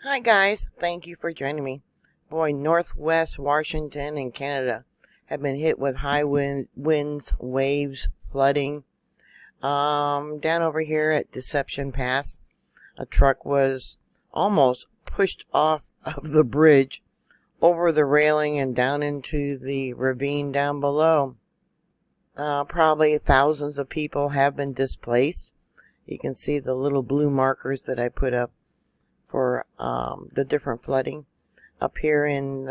Hi guys, thank you for joining me. Boy, Northwest Washington and Canada have been hit with high winds, waves, flooding. Down over here at Deception Pass, a truck was almost pushed off of the bridge over the railing and down into the ravine down below. Probably thousands of people have been displaced. You can see the little blue markers that I put up for the different flooding. Up here in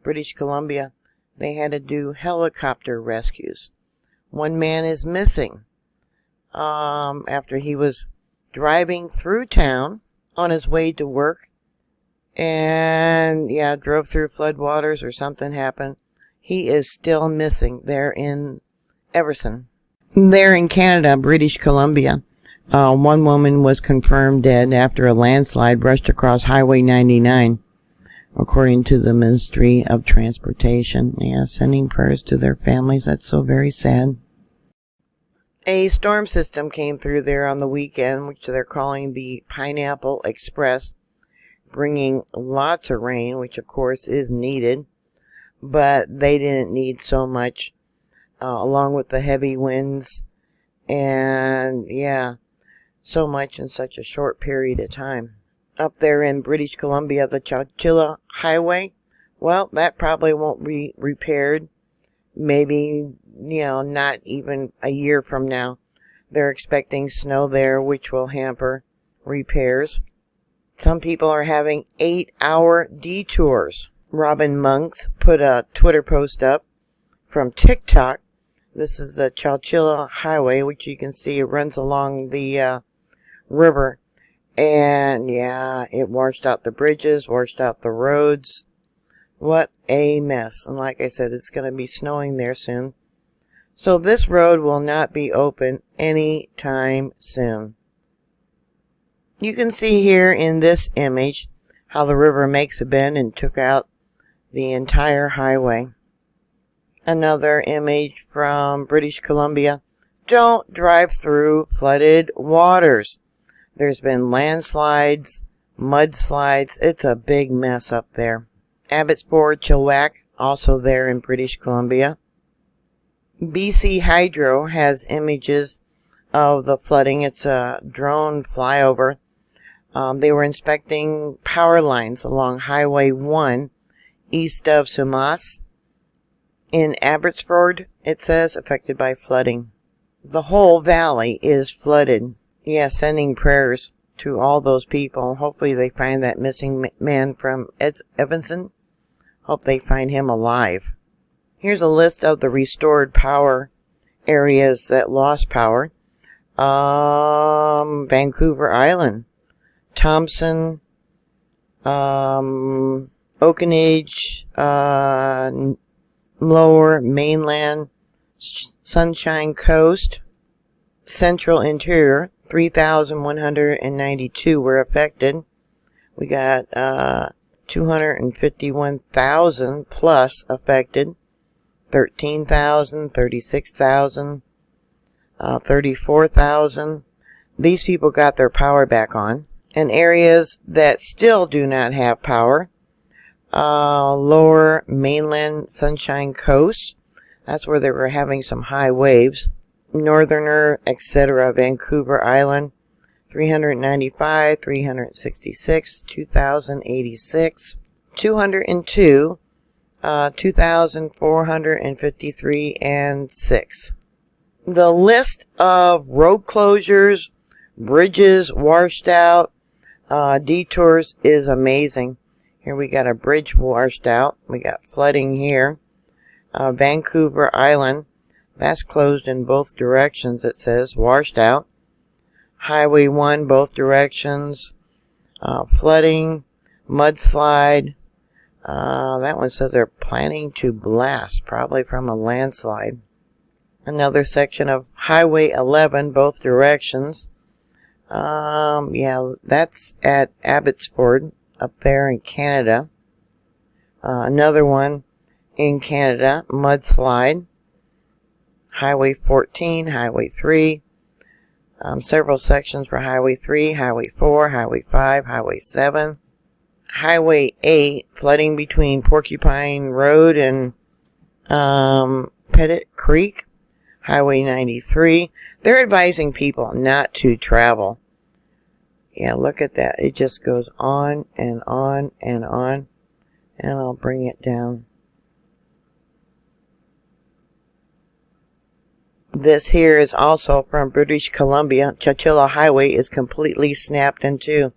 British Columbia, they had to do helicopter rescues. One man is missing after he was driving through town on his way to work, and drove through floodwaters or something happened. He is still missing there in Everson. There in Canada, British Columbia, one woman was confirmed dead after a landslide rushed across Highway 99, according to the Ministry of Transportation. Sending prayers to their families. That's so very sad. A storm system came through there on the weekend, which they're calling the Pineapple Express, bringing lots of rain, which of course is needed, but they didn't need so much, along with the heavy winds, and so much in such a short period of time. Up there in British Columbia, the Chowchilla Highway, well, that probably won't be repaired. Maybe, not even a year from now. They're expecting snow there, which will hamper repairs. Some people are having 8-hour detours. Robin Monks put a Twitter post up from TikTok. This is the Chowchilla Highway, which you can see runs along the river. And it washed out the bridges, washed out the roads. What a mess. And like I said, it's going to be snowing there soon. So this road will not be open anytime soon. You can see here in this image how the river makes a bend and took out the entire highway. Another image from British Columbia. Don't drive through flooded waters. There's been landslides, mudslides. It's a big mess up there. Abbotsford, Chilliwack, also there in British Columbia. BC Hydro has images of the flooding. It's a drone flyover. They were inspecting power lines along Highway 1 east of Sumas. In Abbotsford, it says, affected by flooding. The whole valley is flooded. Sending prayers to all those people. Hopefully they find that missing man from Evanston. Hope they find him alive. Here's a list of the restored power areas that lost power. Vancouver Island, Thompson, Oakenage, Lower Mainland, Sunshine Coast, Central Interior. 3,192 were affected. We got 251,000 plus affected. 13,000, 36,000, 34,000. These people got their power back on. And areas that still do not have power, Lower Mainland, Sunshine Coast. That's where they were having some high waves. Northerner, etc. Vancouver Island, 395, 366, 2,086, 202, 2,453, and 6. The list of road closures, bridges washed out, detours is amazing. Here we got a bridge washed out. We got flooding here. Vancouver Island. That's closed in both directions, it says, washed out. Highway 1, both directions. Flooding, mudslide. That one says they're planning to blast, probably from a landslide. Another section of Highway 11, both directions. That's at Abbotsford, up there in Canada. Another one in Canada, mudslide. Highway 14, Highway 3, several sections for Highway 3, Highway 4, Highway 5, Highway 7. Highway 8 flooding between Porcupine Road and Pettit Creek. Highway 93. They're advising people not to travel. Yeah, look at that. It just goes on and on and on. And I'll bring it down. This here is also from British Columbia. Chowchilla Highway is completely snapped in two.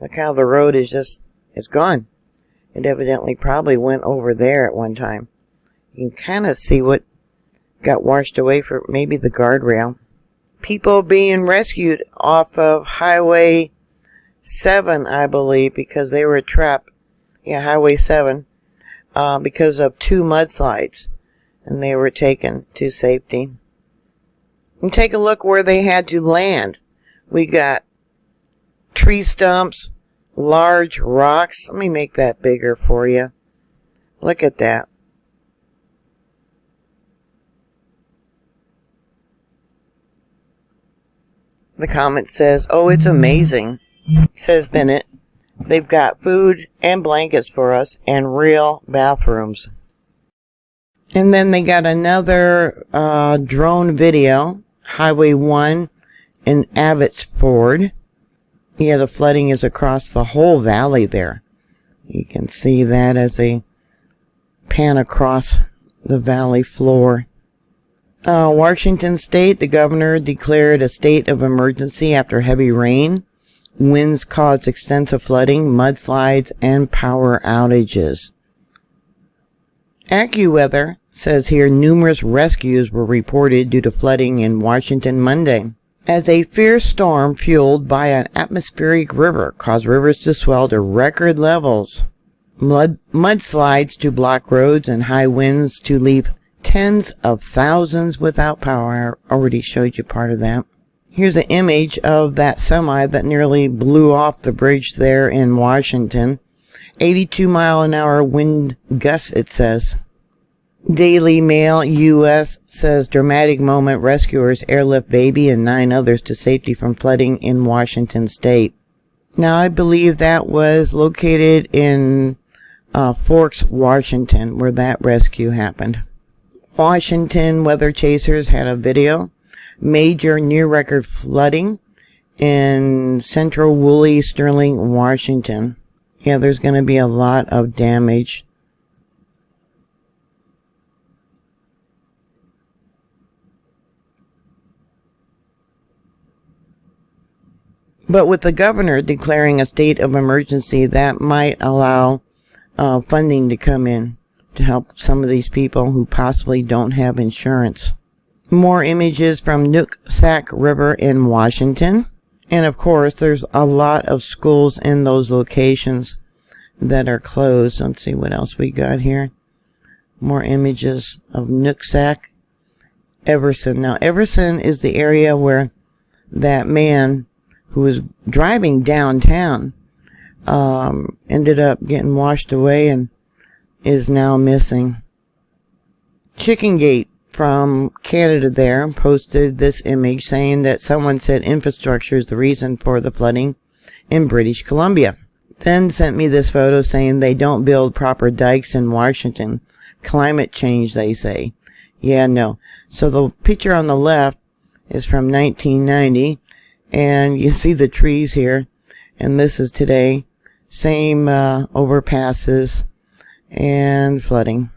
Look how the road is it's gone. It evidently probably went over there at one time. You can kind of see what got washed away for maybe the guardrail. People being rescued off of Highway 7, I believe, because they were trapped. Yeah, Highway 7, because of 2 mudslides. And they were taken to safety. And take a look where they had to land. We got tree stumps, large rocks. Let me make that bigger for you. Look at that. The comment says, "Oh, it's amazing," says Bennett. "They've got food and blankets for us and real bathrooms." And then they got another drone video. Highway 1 in Abbotsford. Yeah, the flooding is across the whole valley there. You can see that as they pan across the valley floor. Washington State, the governor declared a state of emergency after heavy rain. Winds caused extensive flooding, mudslides, and power outages. AccuWeather says here numerous rescues were reported due to flooding in Washington Monday, as a fierce storm fueled by an atmospheric river caused rivers to swell to record levels. Mudslides to block roads and high winds to leave tens of thousands without power. I already showed you part of that. Here's an image of that semi that nearly blew off the bridge there in Washington. 82-mile-an-hour wind gusts, it says. Daily Mail U.S. says dramatic moment, rescuers airlift baby and 9 others to safety from flooding in Washington State. Now, I believe that was located in Forks, Washington, where that rescue happened. Washington Weather Chasers had a video. Major near-record flooding in central Woolley, Sterling, Washington. Yeah, there's going to be a lot of damage. But with the governor declaring a state of emergency, that might allow funding to come in to help some of these people who possibly don't have insurance. More images from Nooksack River in Washington. And of course, there's a lot of schools in those locations that are closed. Let's see what else we got here. More images of Nooksack. Everson. Now, Everson is the area where that man who was driving downtown ended up getting washed away and is now missing. Chicken Gate from Canada there posted this image saying that someone said infrastructure is the reason for the flooding in British Columbia. Then sent me this photo saying they don't build proper dikes in Washington. Climate change, they say. Yeah, no. So the picture on the left is from 1990, and you see the trees here, and this is today. Same overpasses and flooding.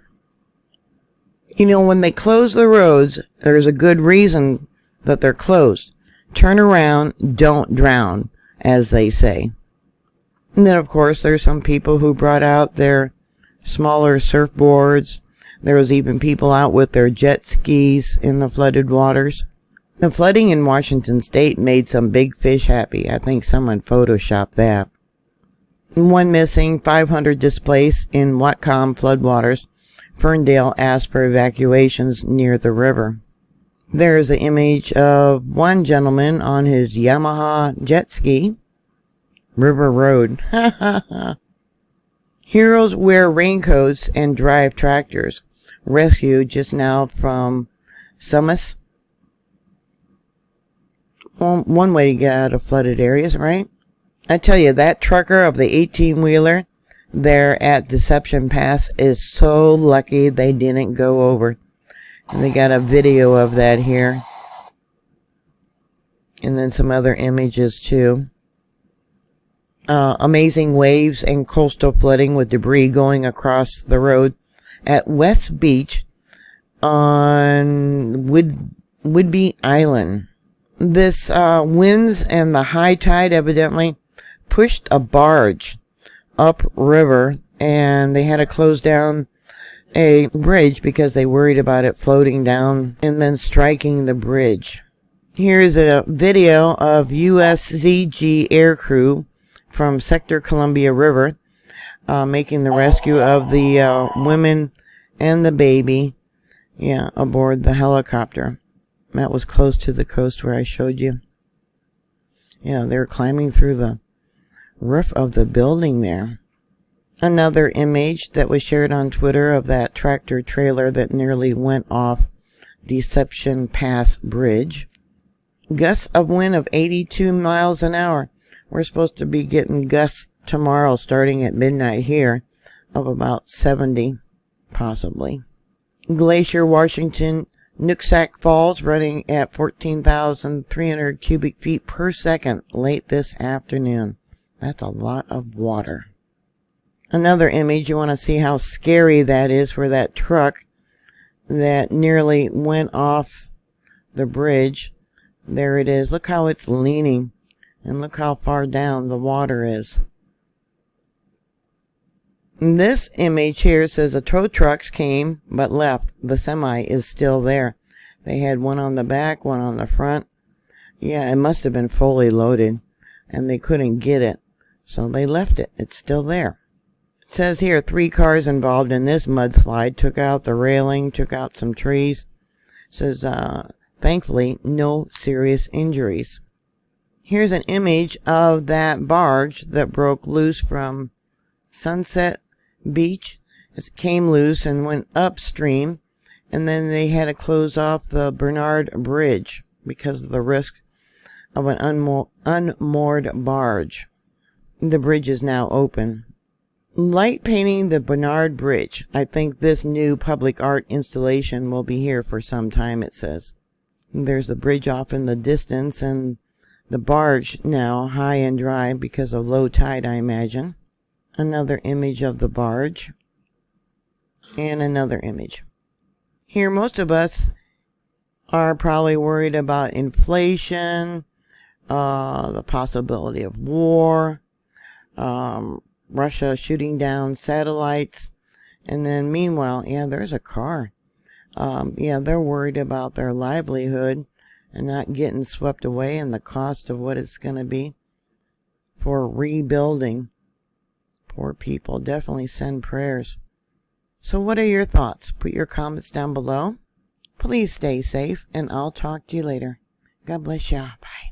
You know, when they close the roads, there's a good reason that they're closed. Turn around, don't drown, as they say. And then, of course, there's some people who brought out their smaller surfboards. There was even people out with their jet skis in the flooded waters. The flooding in Washington State made some big fish happy. I think someone photoshopped that. 1 missing, 500 displaced in Whatcom floodwaters. Ferndale asked for evacuations near the river. There's an image of one gentleman on his Yamaha jet ski. River Road. Heroes wear raincoats and drive tractors. Rescued just now from Sumas. Well, one way to get out of flooded areas, right? I tell you, that trucker of the 18-wheeler there at Deception Pass is so lucky they didn't go over. And they got a video of that here. And then some other images too. Amazing waves and coastal flooding with debris going across the road at West Beach on Whidbey Island. This winds and the high tide evidently pushed a barge upriver, and they had to close down a bridge because they worried about it floating down and then striking the bridge. Here's a video of USZG air crew from Sector Columbia River making the rescue of the women and the baby aboard the helicopter. That was close to the coast where I showed you. Yeah, they were climbing through the roof of the building there. Another image that was shared on Twitter of that tractor trailer that nearly went off Deception Pass Bridge. Gusts of wind of 82 miles an hour. We're supposed to be getting gusts tomorrow starting at midnight here of about 70, possibly. Glacier, Washington, Nooksack Falls running at 14,300 cubic feet per second late this afternoon. That's a lot of water. Another image, you want to see how scary that is for that truck that nearly went off the bridge. There it is. Look how it's leaning. And look how far down the water is. This image here says the tow trucks came but left. The semi is still there. They had one on the back, one on the front. Yeah, it must have been fully loaded. And they couldn't get it. So they left it. It's still there. It says here 3 cars involved in this mudslide. Took out the railing, took out some trees. It says, thankfully, no serious injuries. Here's an image of that barge that broke loose from Sunset Beach. It came loose and went upstream, and then they had to close off the Bernard Bridge because of the risk of an unmoored barge. The bridge is now open. Light painting the Bernard Bridge. I think this new public art installation will be here for some time, it says. There's the bridge off in the distance and the barge now high and dry because of low tide, I imagine. Another image of the barge. And another image. Here, most of us are probably worried about inflation, the possibility of war, Russia shooting down satellites, and then meanwhile, there's a car. They're worried about their livelihood and not getting swept away and the cost of what it's going to be for rebuilding. Poor people. Definitely send prayers. So what are your thoughts? Put your comments down below. Please stay safe, and I'll talk to you later. God bless you. Bye.